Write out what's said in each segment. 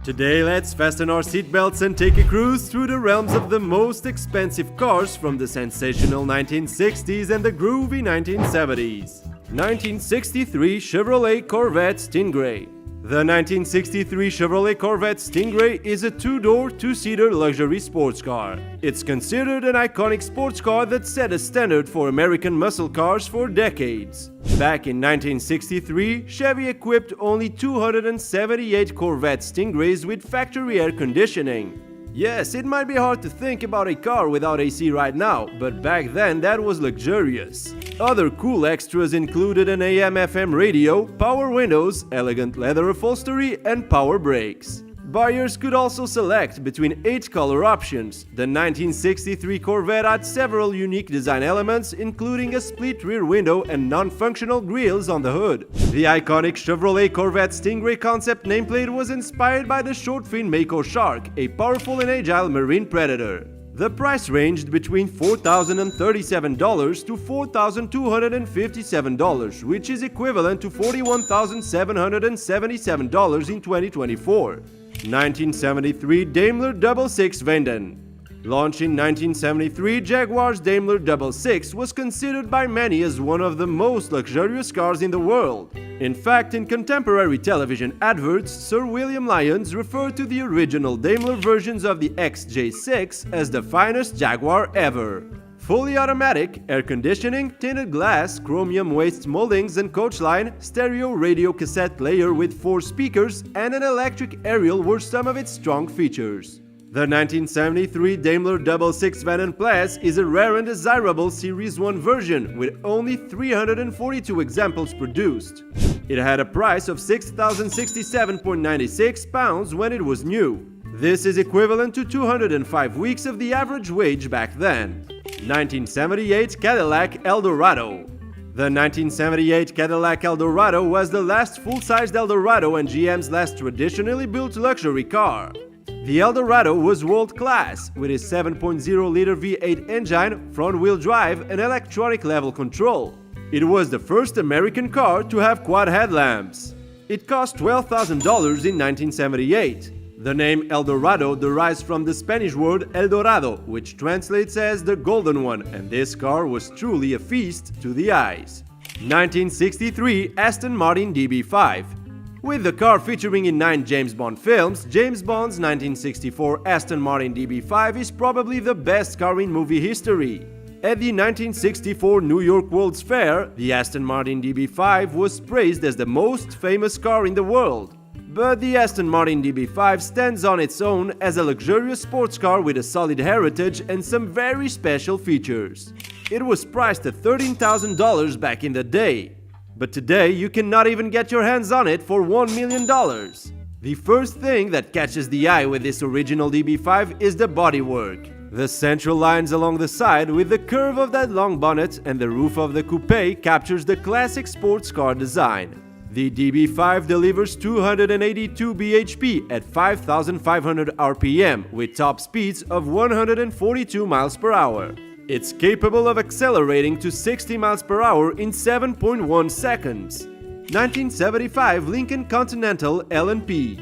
Today, let's fasten our seatbelts and take a cruise through the realms of the most expensive cars from the sensational 1960s and the groovy 1970s. 1963 Chevrolet Corvette Stingray. The 1963 Chevrolet Corvette Stingray is a two-door, two-seater luxury sports car. It's considered an iconic sports car that set a standard for American muscle cars for decades. Back in 1963, Chevy equipped only 278 Corvette Stingrays with factory air conditioning. Yes, it might be hard to think about a car without AC right now, but back then that was luxurious. Other cool extras included an AM/FM radio, power windows, elegant leather upholstery, and power brakes. Buyers could also select between 8 color options. The 1963 Corvette had several unique design elements, including a split rear window and non-functional grilles on the hood. The iconic Chevrolet Corvette Stingray concept nameplate was inspired by the short-fin Mako shark, a powerful and agile marine predator. The price ranged between $4,037 to $4,257, which is equivalent to $41,777 in 2024. 1973 Daimler 66 Vanden. Launched in 1973, Jaguar's Daimler 66 was considered by many as one of the most luxurious cars in the world. In fact, in contemporary television adverts, Sir William Lyons referred to the original Daimler versions of the XJ6 as the finest Jaguar ever. Fully automatic, air conditioning, tinted glass, chromium waist moldings and coach line, stereo radio cassette player with 4 speakers, and an electric aerial were some of its strong features. The 1973 Daimler 66 Vanden Plas is a rare and desirable Series 1 version with only 342 examples produced. It had a price of £6,067.96 when it was new. This is equivalent to 205 weeks of the average wage back then. 1978 Cadillac Eldorado. The 1978 Cadillac Eldorado was the last full-sized Eldorado and GM's last traditionally built luxury car. The Eldorado was world-class, with its 7.0-liter V8 engine, front-wheel drive, and electronic level control. It was the first American car to have quad headlamps. It cost $12,000 in 1978. The name Eldorado derives from the Spanish word El Dorado, which translates as the golden one, and this car was truly a feast to the eyes. 1963 Aston Martin DB5. With the car featuring in 9 James Bond films, James Bond's 1964 Aston Martin DB5 is probably the best car in movie history. At the 1964 New York World's Fair, the Aston Martin DB5 was praised as the most famous car in the world. But the Aston Martin DB5 stands on its own as a luxurious sports car with a solid heritage and some very special features. It was priced at $13,000 back in the day. But today, you cannot even get your hands on it for $1 million. The first thing that catches the eye with this original DB5 is the bodywork. The central lines along the side with the curve of that long bonnet and the roof of the coupe captures the classic sports car design. The DB5 delivers 282 bhp at 5,500 rpm with top speeds of 142 miles per hour. It's capable of accelerating to 60 miles per hour in 7.1 seconds. 1975 Lincoln Continental LNP.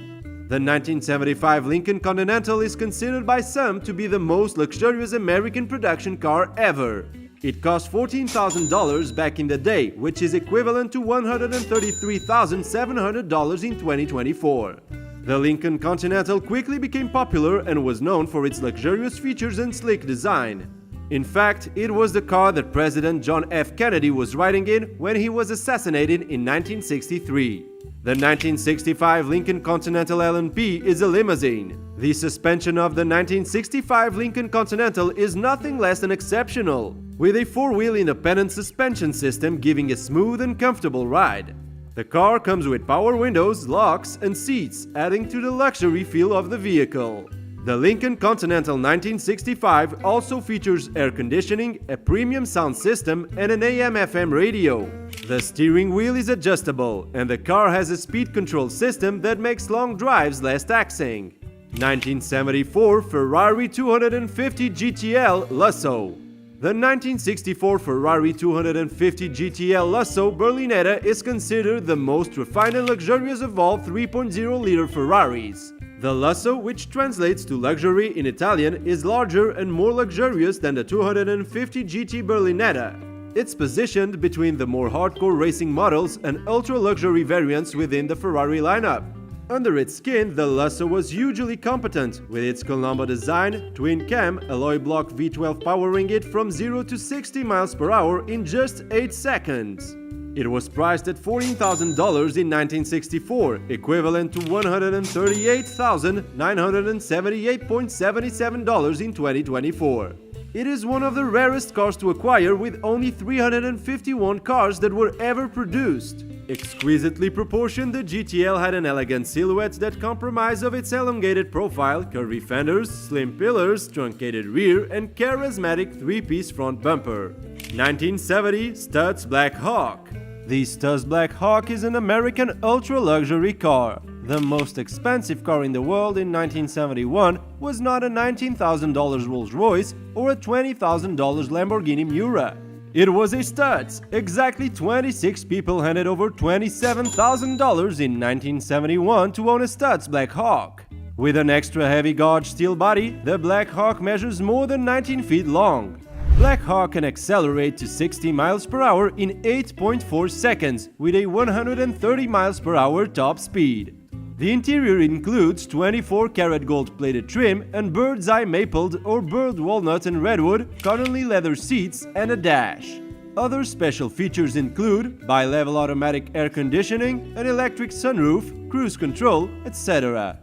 The 1975 Lincoln Continental is considered by some to be the most luxurious American production car ever. It cost $14,000 back in the day, which is equivalent to $133,700 in 2024. The Lincoln Continental quickly became popular and was known for its luxurious features and sleek design. In fact, it was the car that President John F. Kennedy was riding in when he was assassinated in 1963. The 1965 Lincoln Continental LNP is a limousine. The suspension of the 1965 Lincoln Continental is nothing less than exceptional, with a 4-wheel independent suspension system giving a smooth and comfortable ride. The car comes with power windows, locks, and seats, adding to the luxury feel of the vehicle. The Lincoln Continental 1965 also features air conditioning, a premium sound system, and an AM/FM radio. The steering wheel is adjustable, and the car has a speed control system that makes long drives less taxing. 1974 Ferrari 250 GTL Lusso. The 1964 Ferrari 250 GTL Lusso Berlinetta is considered the most refined and luxurious of all 3.0-liter Ferraris. The Lusso, which translates to luxury in Italian, is larger and more luxurious than the 250 GT Berlinetta. It's positioned between the more hardcore racing models and ultra-luxury variants within the Ferrari lineup. Under its skin, the Lusso was hugely competent, with its Colombo design, twin-cam, alloy block V12 powering it from 0 to 60 miles per hour in just 8 seconds. It was priced at $14,000 in 1964, equivalent to $138,978.77 in 2024. It is one of the rarest cars to acquire, with only 351 cars that were ever produced. Exquisitely proportioned, the GTL had an elegant silhouette that compromised of its elongated profile, curvy fenders, slim pillars, truncated rear, and charismatic three-piece front bumper. 1970 Stutz Black Hawk. The Stutz Black Hawk is an American ultra-luxury car. The most expensive car in the world in 1971 was not a $19,000 Rolls-Royce or a $20,000 Lamborghini Miura. It was a Stutz. Exactly 26 people handed over $27,000 in 1971 to own a Stutz Black Hawk. With an extra heavy gauge steel body, the Black Hawk measures more than 19 feet long. Black Hawk can accelerate to 60 miles per hour in 8.4 seconds with a 130 miles per hour top speed. The interior includes 24-karat gold-plated trim and bird's eye mapled or burred walnut and redwood, Connelly leather seats, and a dash. Other special features include bi-level automatic air conditioning, an electric sunroof, cruise control, etc.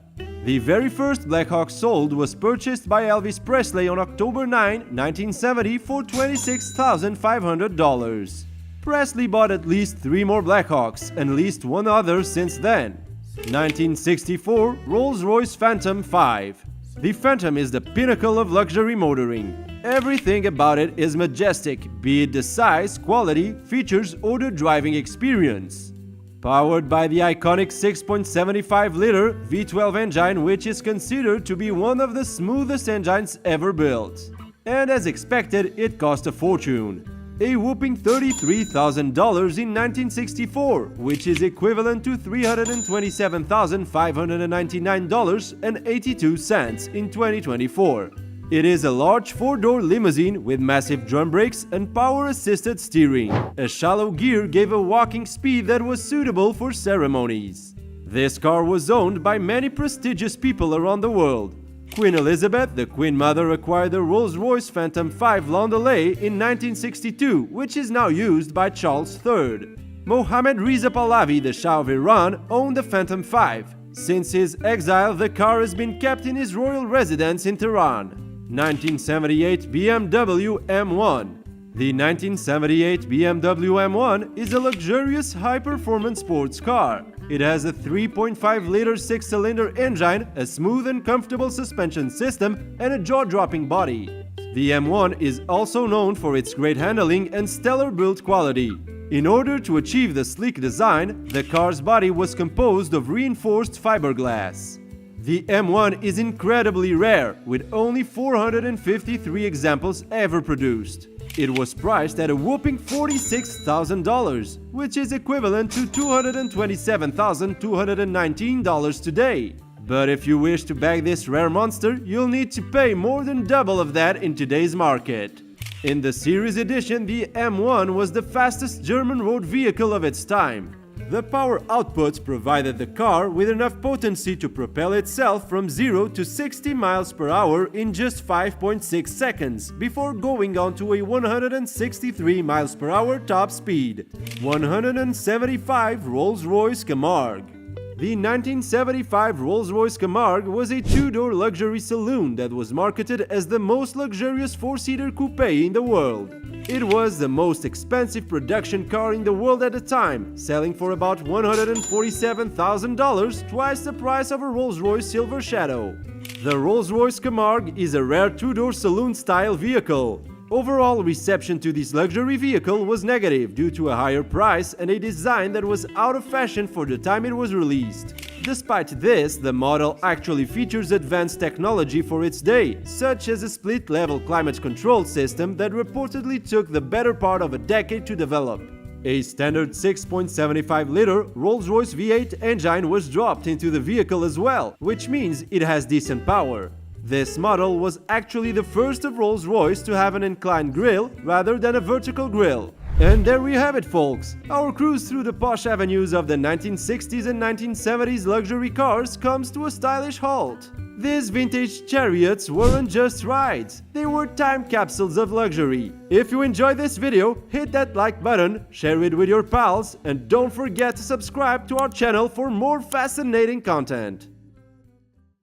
The very first Black Hawk sold was purchased by Elvis Presley on October 9, 1970 for $26,500. Presley bought at least 3 more Black Hawks and leased one other since then. 1964 Rolls-Royce Phantom 5. The Phantom is the pinnacle of luxury motoring. Everything about it is majestic, be it the size, quality, features, or the driving experience. Powered by the iconic 6.75-liter V12 engine, which is considered to be one of the smoothest engines ever built. And as expected, it cost a fortune. A whopping $33,000 in 1964, which is equivalent to $327,599.82 in 2024. It is a large 4-door limousine with massive drum brakes and power-assisted steering. A shallow gear gave a walking speed that was suitable for ceremonies. This car was owned by many prestigious people around the world. Queen Elizabeth, the Queen Mother, acquired the Rolls-Royce Phantom 5 Landaulet in 1962, which is now used by Charles III. Mohammad Reza Pahlavi, the Shah of Iran, owned the Phantom 5. Since his exile, the car has been kept in his royal residence in Tehran. 1978 BMW M1. The 1978 BMW M1 is a luxurious high-performance sports car. It has a 3.5-liter 6-cylinder engine, a smooth and comfortable suspension system, and a jaw-dropping body. The M1 is also known for its great handling and stellar build quality. In order to achieve the sleek design, the car's body was composed of reinforced fiberglass. The M1 is incredibly rare, with only 453 examples ever produced. It was priced at a whopping $46,000, which is equivalent to $227,219 today. But if you wish to bag this rare monster, you'll need to pay more than double of that in today's market. In the series edition, the M1 was the fastest German road vehicle of its time. The power output provided the car with enough potency to propel itself from 0 to 60 miles per hour in just 5.6 seconds, before going on to a 163 miles per hour top speed. 175 Rolls-Royce Camargue. The 1975 Rolls-Royce Camargue was a 2-door luxury saloon that was marketed as the most luxurious 4-seater coupe in the world. It was the most expensive production car in the world at the time, selling for about $147,000, twice the price of a Rolls-Royce Silver Shadow. The Rolls-Royce Camargue is a rare 2-door saloon-style vehicle. Overall reception to this luxury vehicle was negative due to a higher price and a design that was out of fashion for the time it was released. Despite this, the model actually features advanced technology for its day, such as a split-level climate control system that reportedly took the better part of a decade to develop. A standard 6.75-liter Rolls-Royce V8 engine was dropped into the vehicle as well, which means it has decent power. This model was actually the first of Rolls-Royce to have an inclined grille rather than a vertical grille. And there we have it, folks! Our cruise through the posh avenues of the 1960s and 1970s luxury cars comes to a stylish halt. These vintage chariots weren't just rides, they were time capsules of luxury. If you enjoyed this video, hit that like button, share it with your pals, and don't forget to subscribe to our channel for more fascinating content.